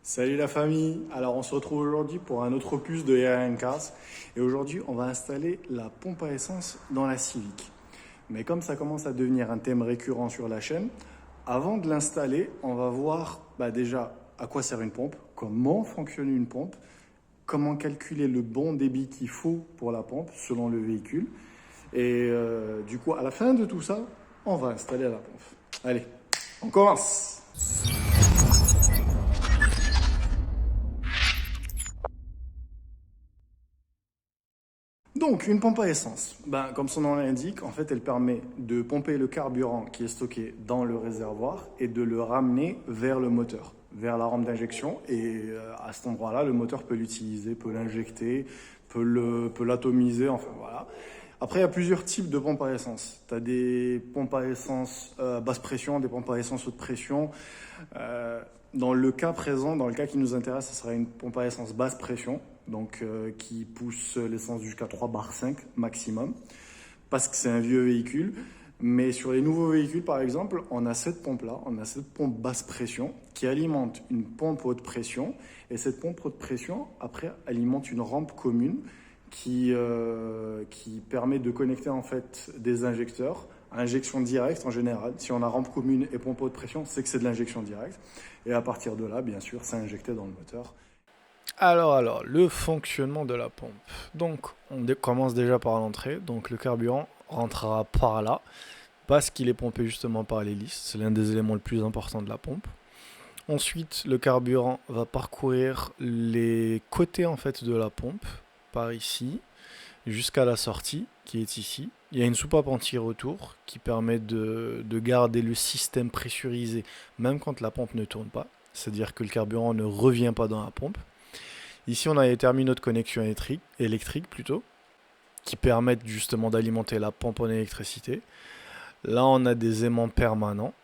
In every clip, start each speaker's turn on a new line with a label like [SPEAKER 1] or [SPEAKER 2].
[SPEAKER 1] Salut la famille, alors on se retrouve aujourd'hui pour un autre opus de Air Cars et aujourd'hui on va installer la pompe à essence dans la Civic. Mais comme ça commence à devenir un thème récurrent sur la chaîne, avant de l'installer, on va voir déjà à quoi sert une pompe, comment fonctionne une pompe, comment calculer le bon débit qu'il faut pour la pompe selon le véhicule. Et du coup, à la fin de tout ça, on va installer la pompe. Allez, on commence! Donc, une pompe à essence, comme son nom l'indique, en fait, elle permet de pomper le carburant qui est stocké dans le réservoir et de le ramener vers le moteur, vers la rampe d'injection. Et à cet endroit-là, le moteur peut l'utiliser, peut l'injecter, peut l'atomiser, enfin voilà. Après, il y a plusieurs types de pompes à essence. Tu as des pompes à essence basse pression, des pompes à essence haute pression. Dans le cas présent, dans le cas qui nous intéresse, ce sera une pompe à essence basse pression, donc qui pousse l'essence jusqu'à 3 bar 5 maximum, parce que c'est un vieux véhicule. Mais sur les nouveaux véhicules, par exemple, on a cette pompe-là, on a cette pompe basse pression qui alimente une pompe haute pression. Et cette pompe haute pression, après, alimente une rampe commune qui permet de connecter en fait des injecteurs, injection directe en général. Si on a rampe commune et pompe haute pression, c'est que c'est de l'injection directe. Et à partir de là, bien sûr, c'est injecté dans le moteur.
[SPEAKER 2] Alors, le fonctionnement de la pompe. Donc, commence déjà par l'entrée. Donc, le carburant rentrera par là parce qu'il est pompé justement par l'hélice. C'est l'un des éléments les plus importants de la pompe. Ensuite, le carburant va parcourir les côtés en fait de la pompe par ici jusqu'à la sortie qui est ici. Il y a une soupape anti-retour qui permet de garder le système pressurisé même quand la pompe ne tourne pas. C'est-à-dire que le carburant ne revient pas dans la pompe. Ici, on a les terminaux de connexion électrique plutôt, qui permettent justement d'alimenter la pompe en électricité. Là, on a des aimants permanents,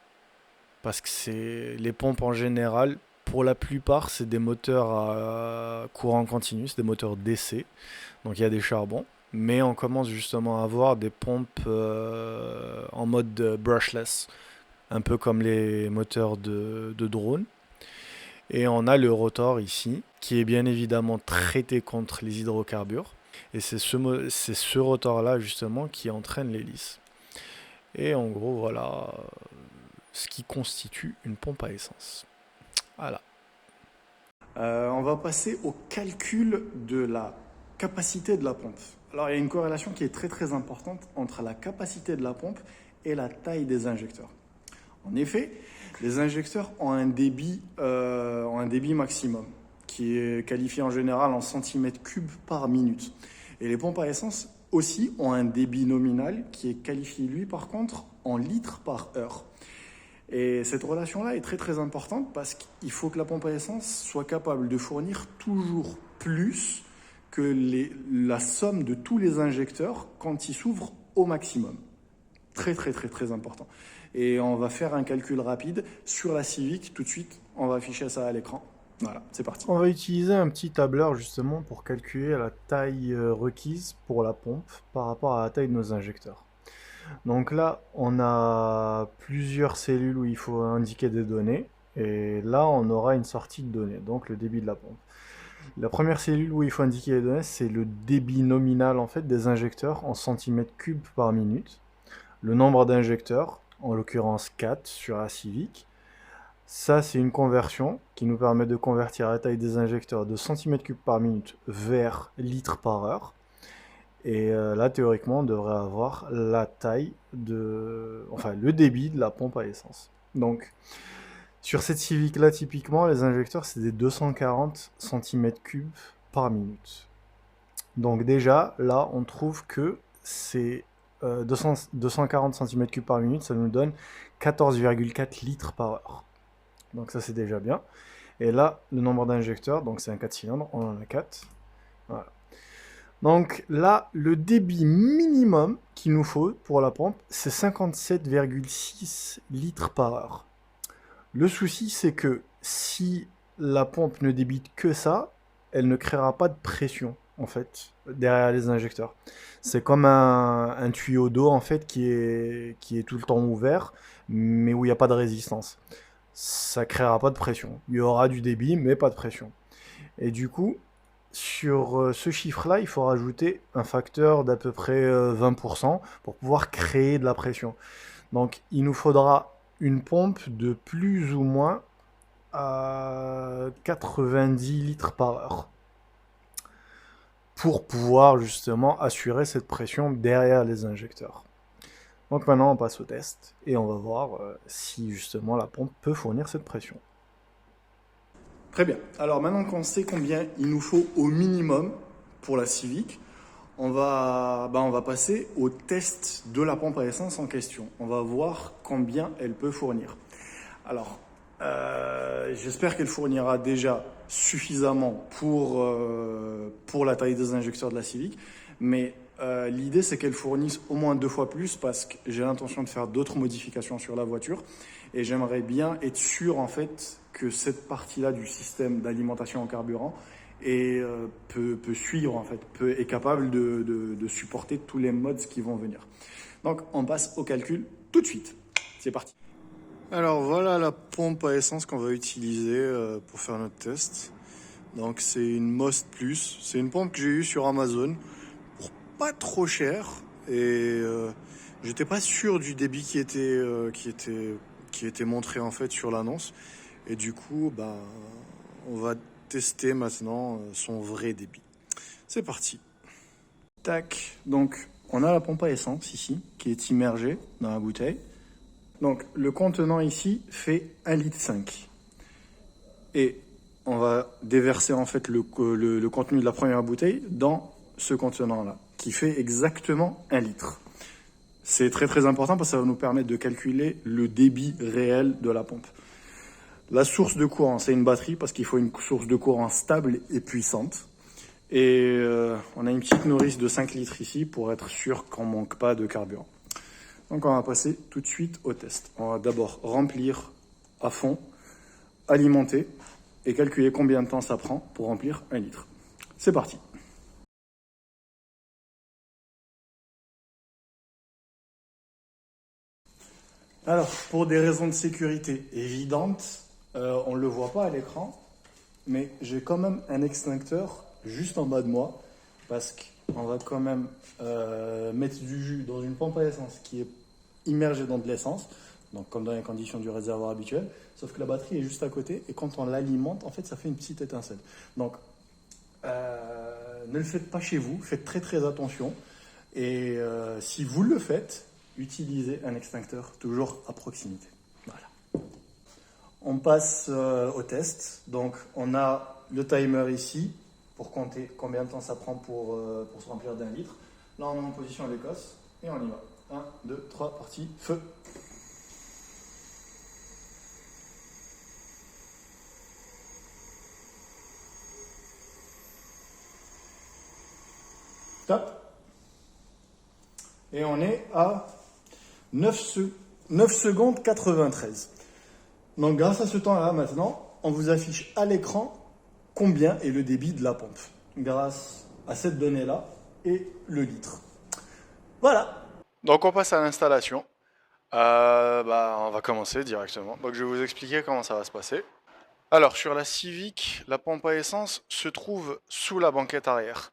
[SPEAKER 2] parce que c'est les pompes en général, pour la plupart, c'est des moteurs à courant continu, c'est des moteurs DC, donc il y a des charbons. Mais on commence justement à avoir des pompes en mode brushless, un peu comme les moteurs de drone. Et on a le rotor ici, qui est bien évidemment traité contre les hydrocarbures. Et c'est ce rotor-là, justement, qui entraîne l'hélice. Et en gros, voilà ce qui constitue une pompe à essence. Voilà.
[SPEAKER 1] On va passer au calcul de la capacité de la pompe. Alors, il y a une corrélation qui est très très importante entre la capacité de la pompe et la taille des injecteurs. En effet, les injecteurs ont un débit maximum, qui est qualifié en général en centimètres cubes par minute. Et les pompes à essence aussi ont un débit nominal qui est qualifié, lui, par contre, en litres par heure. Et cette relation-là est très très importante parce qu'il faut que la pompe à essence soit capable de fournir toujours plus que la somme de tous les injecteurs quand ils s'ouvrent au maximum. Très très très très important. Et on va faire un calcul rapide sur la Civic. Tout de suite, on va afficher ça à l'écran. Voilà, c'est parti.
[SPEAKER 2] On va utiliser un petit tableur justement pour calculer la taille requise pour la pompe par rapport à la taille de nos injecteurs. Donc là, on a plusieurs cellules où il faut indiquer des données. Et là, on aura une sortie de données, donc le débit de la pompe. La première cellule où il faut indiquer les données, c'est le débit nominal en fait des injecteurs en centimètres cubes par minute. Le nombre d'injecteurs, en l'occurrence 4 sur la Civic. Ça, c'est une conversion qui nous permet de convertir la taille des injecteurs de centimètres cubes par minute vers litres par heure. Et là, théoriquement, on devrait avoir la taille enfin, le débit de la pompe à essence. Donc, sur cette Civic-là, typiquement, les injecteurs, c'est des 240 cm3 par minute. Donc déjà, là, on trouve que c'est 240 cm3 par minute, ça nous donne 14,4 litres par heure. Donc ça, c'est déjà bien. Et là, le nombre d'injecteurs, donc c'est un 4 cylindres, on en a 4. Voilà. Donc là, le débit minimum qu'il nous faut pour la pompe, c'est 57,6 litres par heure. Le souci, c'est que si la pompe ne débite que ça, elle ne créera pas de pression, en fait, derrière les injecteurs. C'est comme un tuyau d'eau, en fait, qui est tout le temps ouvert, mais où il n'y a pas de résistance. ça créera pas de pression. Il y aura du débit, mais pas de pression. Et du coup, sur ce chiffre-là, il faut rajouter un facteur d'à peu près 20% pour pouvoir créer de la pression. Donc, il nous faudra une pompe de plus ou moins à 90 litres par heure pour pouvoir justement assurer cette pression derrière les injecteurs. Donc maintenant, on passe au test et on va voir si justement la pompe peut fournir cette pression.
[SPEAKER 1] Très bien. Alors maintenant qu'on sait combien il nous faut au minimum pour la Civic, on va passer au test de la pompe à essence en question. On va voir combien elle peut fournir. Alors, j'espère qu'elle fournira déjà suffisamment pour la taille des injecteurs de la Civic, mais l'idée c'est qu'elle fournisse au moins 2 fois plus parce que j'ai l'intention de faire d'autres modifications sur la voiture et j'aimerais bien être sûr en fait que cette partie-là du système d'alimentation en carburant peut suivre en fait, est capable de supporter tous les modes qui vont venir. Donc on passe au calcul tout de suite. C'est parti. Alors voilà la pompe à essence qu'on va utiliser pour faire notre test. Donc c'est une Most Plus. C'est une pompe que j'ai eue sur Amazon pour pas trop cher et j'étais pas sûr du débit qui était montré en fait sur l'annonce. Et du coup, on va tester maintenant son vrai débit. C'est parti. Tac. Donc on a la pompe à essence ici qui est immergée dans la bouteille. Donc, le contenant ici fait 1,5 litre. Et on va déverser en fait le contenu de la première bouteille dans ce contenant-là, qui fait exactement 1 litre. C'est très très important parce que ça va nous permettre de calculer le débit réel de la pompe. La source de courant, c'est une batterie parce qu'il faut une source de courant stable et puissante. Et on a une petite nourrice de 5 litres ici pour être sûr qu'on ne manque pas de carburant. Donc on va passer tout de suite au test. On va d'abord remplir à fond, alimenter et calculer combien de temps ça prend pour remplir 1 litre. C'est parti. Alors, pour des raisons de sécurité évidentes, on ne le voit pas à l'écran, mais j'ai quand même un extincteur juste en bas de moi parce qu'on va quand même mettre du jus dans une pompe à essence qui est immergée dans de l'essence, donc comme dans les conditions du réservoir habituel, sauf que la batterie est juste à côté et quand on l'alimente, en fait, ça fait une petite étincelle. Donc, ne le faites pas chez vous, faites très très attention et si vous le faites, utilisez un extincteur toujours à proximité. Voilà. On passe au test. Donc, on a le timer ici pour compter combien de temps ça prend pour se remplir d'1 litre. Là, on est en position d'Écosse et on y va. 1, 2, 3, parti, feu. Top. Et on est à 9 secondes 93. Donc grâce à ce temps-là, maintenant, on vous affiche à l'écran combien est le débit de la pompe. Grâce à cette donnée-là et le litre. Voilà. Donc on passe à l'installation. On va commencer directement. Donc je vais vous expliquer comment ça va se passer. Alors sur la Civic, la pompe à essence se trouve sous la banquette arrière.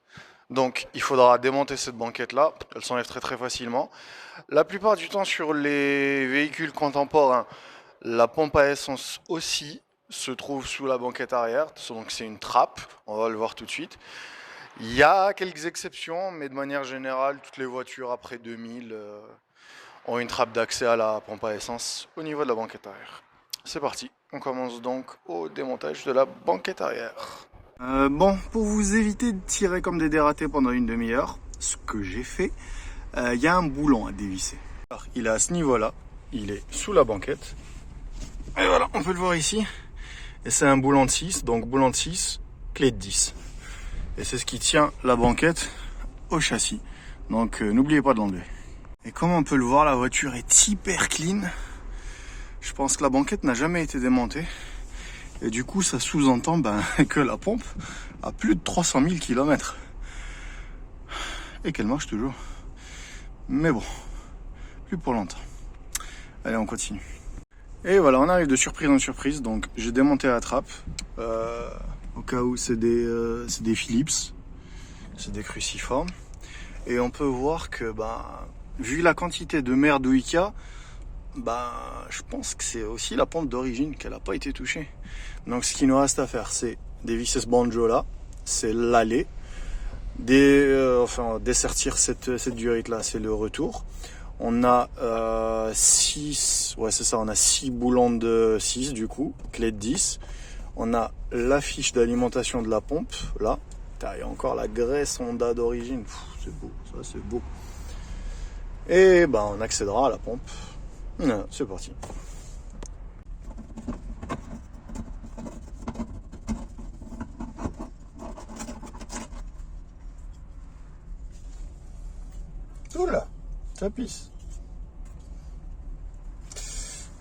[SPEAKER 1] Donc il faudra démonter cette banquette-là, elle s'enlève très très facilement. La plupart du temps sur les véhicules contemporains, la pompe à essence aussi se trouve sous la banquette arrière, donc c'est une trappe, on va le voir tout de suite. Il y a quelques exceptions, mais de manière générale, toutes les voitures après 2000 ont une trappe d'accès à la pompe à essence au niveau de la banquette arrière. C'est parti, on commence donc au démontage de la banquette arrière. Pour vous éviter de tirer comme des dératés pendant une demi-heure, ce que j'ai fait, il y a un boulon à dévisser. Alors, il est à ce niveau-là, il est sous la banquette. Et voilà, on peut le voir ici. Et c'est un boulon de 6, donc boulon de 6, clé de 10. Et c'est ce qui tient la banquette au châssis. Donc n'oubliez pas de l'enlever. Et comme on peut le voir, la voiture est hyper clean. Je pense que la banquette n'a jamais été démontée. Et du coup, ça sous-entend que la pompe a plus de 300 000 km. Et qu'elle marche toujours. Mais bon, plus pour longtemps. Allez, on continue. Et voilà, on arrive de surprise en surprise. Donc j'ai démonté la trappe. Au cas où c'est des Philips. C'est des cruciformes. Et on peut voir que vu la quantité de merdouille qu'il y a, je pense que c'est aussi la pompe d'origine qu'elle n'a pas été touchée. Donc ce qu'il nous reste à faire, c'est des visses banjo là, c'est l'aller. Dessertir cette durite là, c'est le retour. On a 6, ouais c'est ça, on a 6 boulons de 6 du coup, clé de 10. On a la fiche d'alimentation de la pompe, là. Il y a encore la graisse Honda d'origine, c'est beau, ça c'est beau. Et on accédera à la pompe. C'est parti. Oula, ça pisse.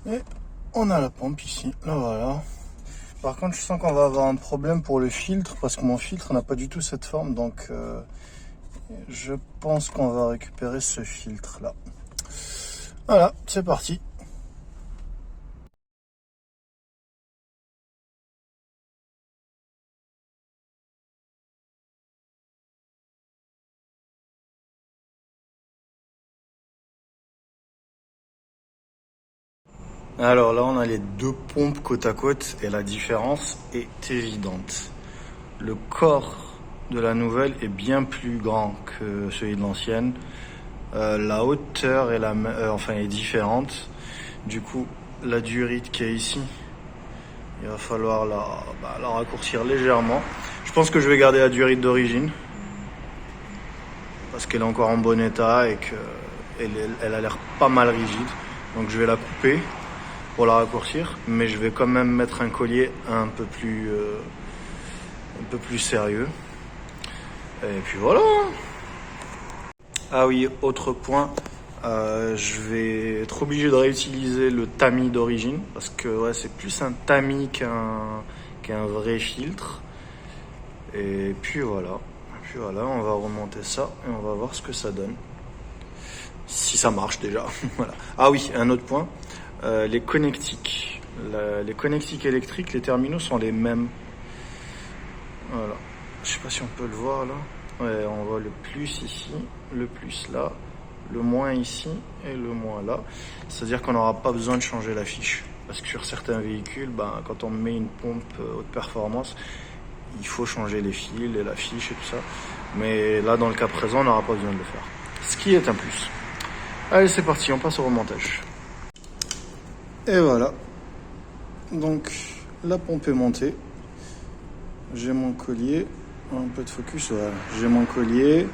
[SPEAKER 1] Et on a la pompe ici, là voilà. Par contre, je sens qu'on va avoir un problème pour le filtre parce que mon filtre n'a pas du tout cette forme, donc je pense qu'on va récupérer ce filtre là. Voilà, c'est parti. Alors là, on a les deux pompes côte à côte et la différence est évidente. Le corps de la nouvelle est bien plus grand que celui de l'ancienne. La hauteur est différente. Du coup, la durite qui est ici, il va falloir la raccourcir légèrement. Je pense que je vais garder la durite d'origine parce qu'elle est encore en bon état et qu'elle a l'air pas mal rigide. Donc je vais la couper pour la raccourcir, mais je vais quand même mettre un collier un peu plus sérieux. Et puis voilà. Ah oui, autre point, je vais être obligé de réutiliser le tamis d'origine parce que c'est plus un tamis qu'un vrai filtre. Et puis voilà, on va remonter ça et on va voir ce que ça donne. Si ça marche déjà. Voilà. Ah oui, un autre point. Les connectiques. Les connectiques électriques, les terminaux sont les mêmes. Voilà. Je sais pas si on peut le voir là. Ouais, on voit le plus ici, le plus là, le moins ici et le moins là. C'est-à-dire qu'on n'aura pas besoin de changer la fiche. Parce que sur certains véhicules, quand on met une pompe haute performance, il faut changer les fils et la fiche et tout ça. Mais là, dans le cas présent, on n'aura pas besoin de le faire. Ce qui est un plus. Allez, c'est parti, on passe au remontage. Et voilà. Donc, la pompe est montée. J'ai mon collier. Un peu de focus, voilà. J'ai mon collier.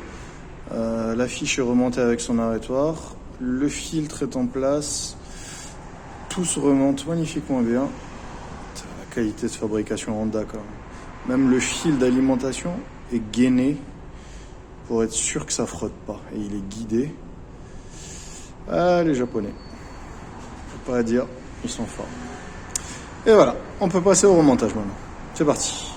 [SPEAKER 1] La fiche est remontée avec son arrêtoir. Le filtre est en place. Tout se remonte magnifiquement bien. La qualité de fabrication Honda quand même. Même le fil d'alimentation est gainé pour être sûr que ça frotte pas. Et il est guidé. Ah, les Japonais. Faut pas à dire, ils sont forts. Et voilà, on peut passer au remontage maintenant. C'est parti.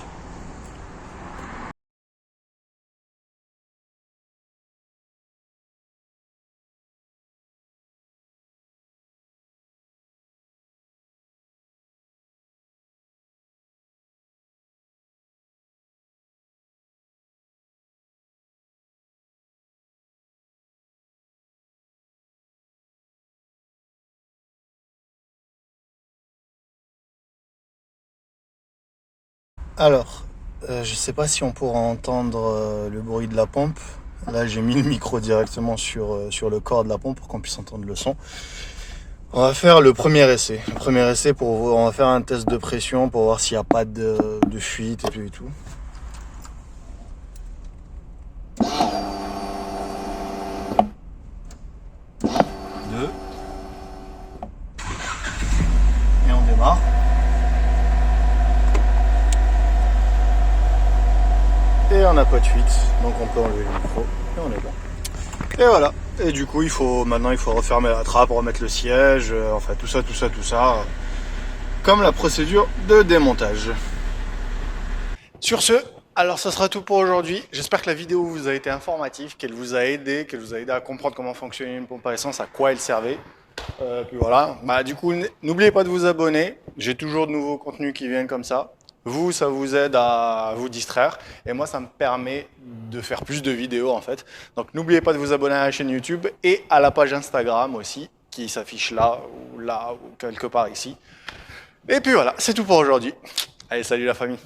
[SPEAKER 1] Alors, je sais pas si on pourra entendre le bruit de la pompe. Là, j'ai mis le micro directement sur le corps de la pompe pour qu'on puisse entendre le son. On va faire le premier essai. On va faire un test de pression pour voir s'il n'y a pas de fuite et tout. Deux. Et on démarre. Et on n'a pas de fuite, donc on peut enlever le micro et on est bon. Et voilà. Et du coup, maintenant il faut refermer la trappe, remettre le siège, tout ça. Comme la procédure de démontage. Sur ce, alors ça sera tout pour aujourd'hui. J'espère que la vidéo vous a été informative, qu'elle vous a aidé à comprendre comment fonctionnait une pompe à essence, à quoi elle servait. Puis voilà. Bah, du coup, n'oubliez pas de vous abonner. J'ai toujours de nouveaux contenus qui viennent comme ça. Vous, ça vous aide à vous distraire. Et moi, ça me permet de faire plus de vidéos en fait. Donc n'oubliez pas de vous abonner à la chaîne YouTube et à la page Instagram aussi, qui s'affiche là ou quelque part ici. Et puis voilà, c'est tout pour aujourd'hui. Allez, salut la famille.